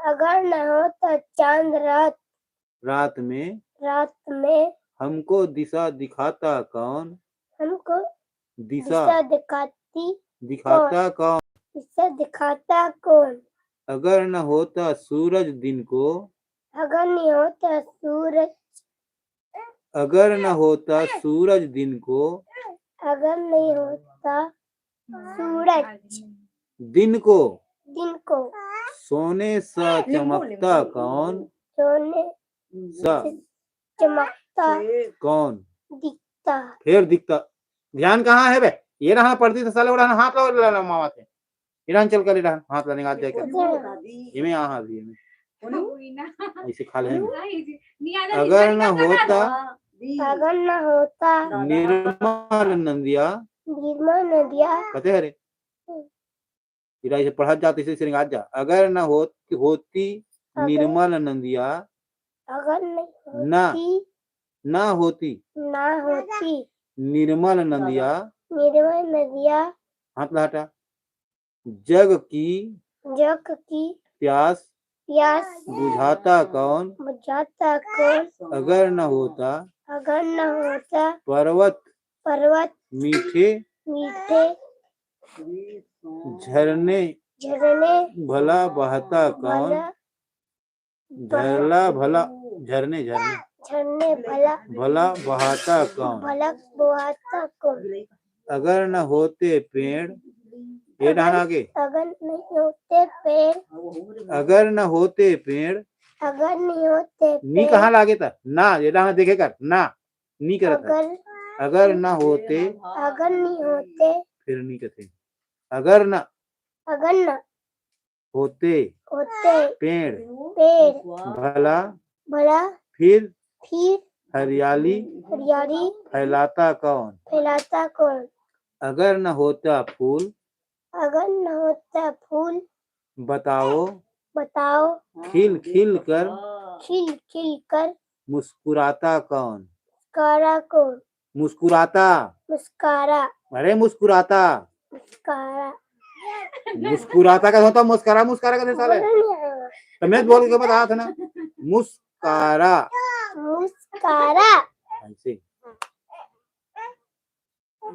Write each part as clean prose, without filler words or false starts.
अगर न होता चांद रात में हमको दिशा दिखाता कौन? हमको दिशा दिखाता कौन? दिशा दिखाता कौन? अगर न होता सूरज दिन को, अगर नहीं होता सूरज अगर न होता सूरज दिन को, अगर नहीं होता सूरज दिन को सोने सा चमकता कौन? सा चमकता कौन? दिखता। फिर दिखता। ध्यान कहाँ है बे? ये रहा पढ़ती तो साले उड़ाना हाथ लो मामा से इरान चल कर इरान हाथ लगाने आज जाके ये में यहाँ भी ऐसे खा ले। अगर न होता निर्मल नदिया कहते हरे इरा इसे पढ़ा जाते इसे सिंगार जा। अगर न होती निर्मल नदिया, अगर ना होती निर्मल नदिया हाथ हटा। जग की प्यास बुझाता कौन? अगर न होता पर्वत मीठे झरने भला बहता कौन? झरने भला बहाता कौन? अगर न होते पेड़ ये डाना आगे। अगर नहीं होते पेड़ अगर न होते पेड़ नी कहाँ लागे था ना ये डाना देखे कर ना नी करता। अगर न होते फिर नहीं कहते। अगर न होते पेड़ भला फिर हरियाली फैलाता कौन? अगर न होता फूल बताओ खिल कर मुस्कुराता कौन? मुस्कुराता अरे मुस्कुराता का होता मुस्करा का साले मैं बोल के बता था ना मुस्कारा ऐसे।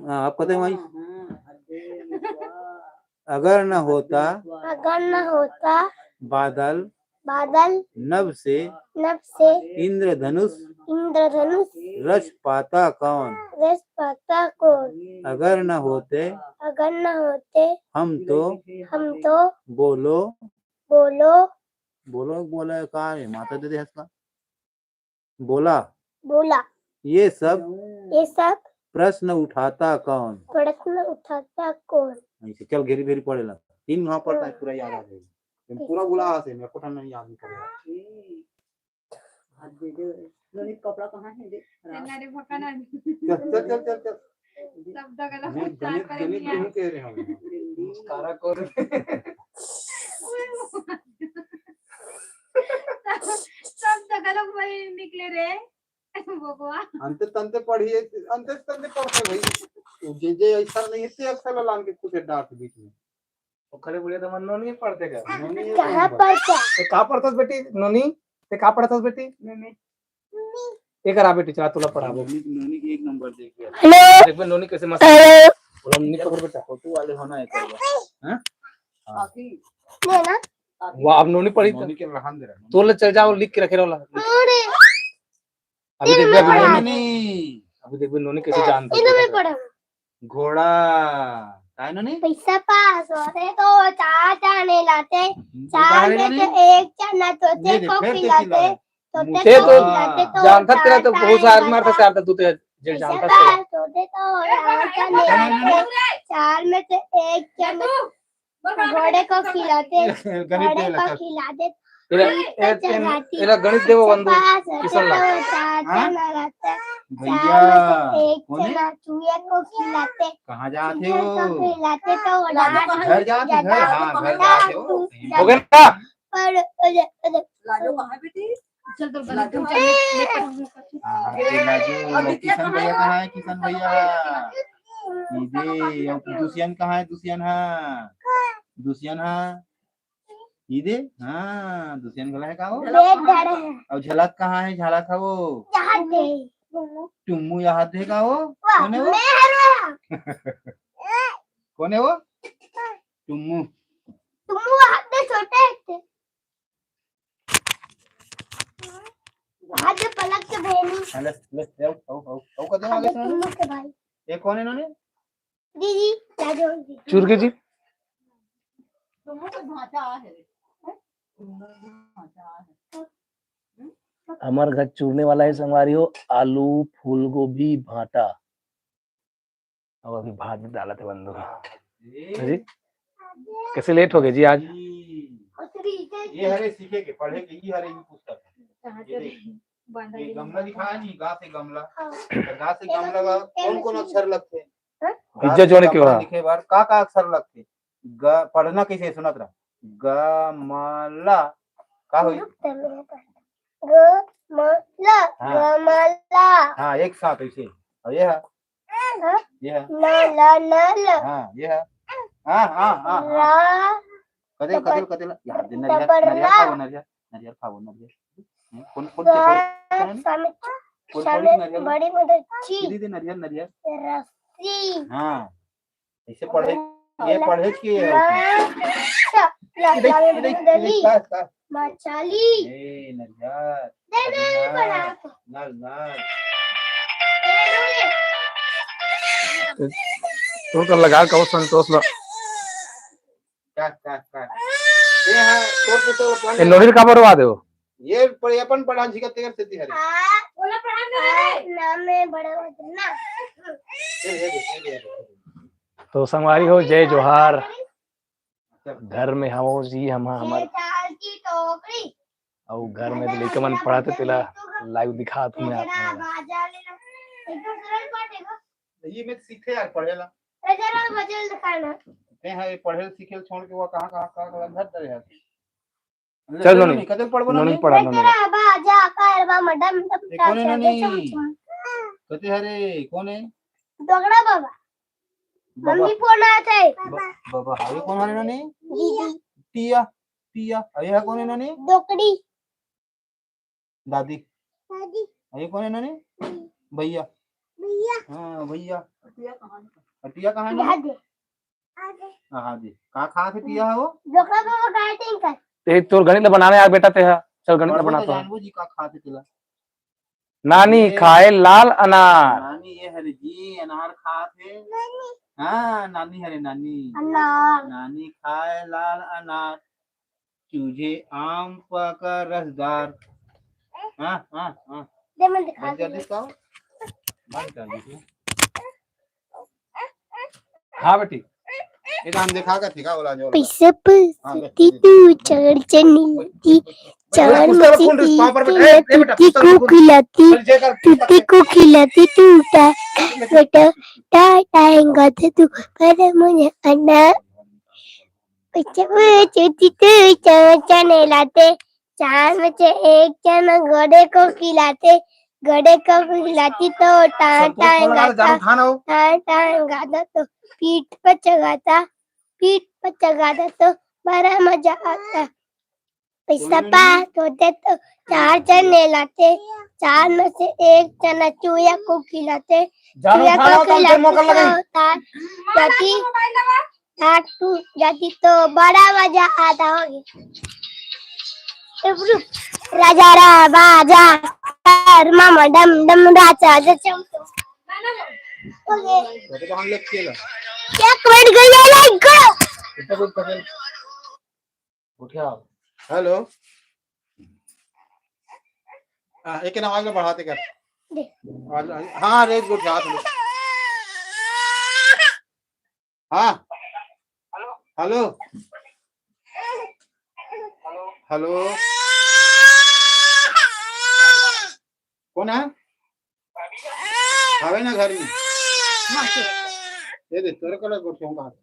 आप कहते हैं भाई अगर न होता बादल नभ से इंद्रधनुष रच पाता कौन? अगर न होते हम तो बोलो का है माता दे हंसना बोला ये सब प्रश्न उठाता कौन? ऐसे चल घेरी भेरी पड़ेला 3 वहां पड़ता है पूरा याद आ जाएगा पूरा बुला से मेरे को नहीं याद नहीं करेगा। कपड़ा कहाँ है देख चल सब जगह गणित नहीं कह रहे हम सारा को सब जगह लोग वही निकले रे अंत तंते पढ़िए अंत तंते पढ़ते भाई जे ऐसा नहीं है अक्सर लान के कुछ डांट बीच में तो खड़े बोले तो मन नहीं पढ़ते क्या कहाँ पढ़ता तो कहाँ पढ़तास बेटी नोनी ते कहाँ पढ़तास बेटी एक करा बेटी चला तुला पढ़ाबो नोनी की 1 नंबर देखिए हेलो देख बे नोनी कैसे मस्त बोला नोनी पकड़ बेटा फोटो वाले होना है हां आखी ये ना वाह अब नोनी पढ़ी नोनी के रहन दे रहा तो ले चल जाओ लिख के रखे वाला अभी देख बे नोनी अभी देख बे नोनी कैसे जानती है घोड़ा काय नोनी पैसा पास होते तो 4 जाने लाते 4 में से 1 जना तोते को खिलाते मुझे तो जानता तेरा तो बहुत सारा मारता चारता तू तो जे जानता है तोते तो 4 में से 1 जना घोड़े को खिलाते तेरा गणित देवो बंधु किसन ला भैया एक जना चूहे को खिलाते कहाँ जाते हो खिलाते तो घर जाते घर हाँ घर जाते हो गया ना पर लाजो कहाँ बेटी चल तो गलत किशन भैया कहाँ है किशन भैया दीदी दुष्यंत कहाँ है दुष्यंत हाँ सीधे हाँ दुष्यंत गला है का वो पेट धड़े है और झलक कहाँ है झलक है वो यहाँ दे टुम्मू यहाँ थे का वो वाह कौन है वो मैं हरवा कौन है वो टुम्मू तुम वो हाथ में छोटे थे हाथ में पलक के बहनी ले ले ले आओ कर दे आगे सुनो तुम के भाई ये कौन है इन्होंने दीदी राजू जी चुरके जी तुमको तो भाषा है भाषा है हमारे घर चूरने वाला है संगवारी हो आलू फूल गोभी भाटा और अभी भात भी डाला थे बंदो जी कैसे लेट हो गए जी आज ये हरे सीखे के पढ़े के ये हरे पुस्तक ये गमला दिखाया नहीं गा से गमला गा से गमला का कौन अक्षर लगते इज्जत जोड़े क्यों रहा लिखे बार का अक्षर लगते ग पढ़ना कैसे सुनत रहा गमला का होई गमला गमला हाँ एक साथ ऐसे और ये है नल हाँ ये है हाँ रा कदे याद दे नरिया खाओ नरिया कौन बड़ी मदची दीदी नरिया रस्सी हाँ ऐसे पढ़े ये पढ़े कि मछली ए नरिया नल नल तो लगा कहो संतोष लो क्या ये है तो लोहिर का बरवा दो ये अपन पढ़ा जी का तेर से हरे बोला पढ़ा नाम में बड़ा ना तो संगवारी हो जय जोहार घर में हो जी हम हमारे की टोकरी और घर में लेके मन पढ़ाते तेला लाइव दिखा तुम्हें आप बाजा लेना एकदम सरल पाठेगा ये मैं सीखे यार पढ़ेला जरा बजल दिखाना ते है पढ़े सीखे छोड़ के वो कहां घर दे है चल नोनी कदे पढ़बो नोनी पढ़ा नोनी तेरा बाजा करवा मडम कौन है नोनी कते हरे कौन है दोगड़ा बाबा मम्मी फोन आया था बाबा ये कौन है नोनी दीदी टिया ये कौन है नोनी दोकड़ी दादी दादी ये कौन है नोनी भैया भैया हां भैया कहानी टिया कहां है याद है हां दी कहां से टिया है वो दोकड़ा बाबा गाइडिंग कर ते तोर गणित बनाने यार बेटा ते चल गणित बनाता हूं जानबू जी का खाते तिला नानी खाए लाल अनार नानी ये हरे जी अनार खाते हाँ नानी हरे नानी अनार नानी खाए लाल अनार चूजे आम पका रसदार हाँ दे मैं दिखा बंद कर दी इसको बंद कर दी हाँ बेटी ये तो हम देखा का थिका बोला जो पैसा पसती तू चढ़ चनी चार मची को खिलाती टूटा बेटा टाटाएगा तू पर मुझे अन्ना चुती तू चने लाते चार में से एक चना घोड़े को खिलाते घोड़े को खिलाती तो टाटाएगा तो पीठ पर चढ़ाता तो बड़ा मजा आता पैसा पास होते तो चार चने लाते चार में से एक चना चूया को खिलाते चूया को खिलाते तो जाती तो बड़ा मजा आता होगी राजा रा बाजा मामा डम डम राजा चमचम तो हम लोग खेला क्या कमेंट गई लाइक करो कितना कुछ पसंद उठा हेलो एक ना आवाज में बढ़ाते कर हाँ रेज गुड हाथ में हाँ हेलो हेलो कौन है आवे ना घर में ये देख तेरे को गुड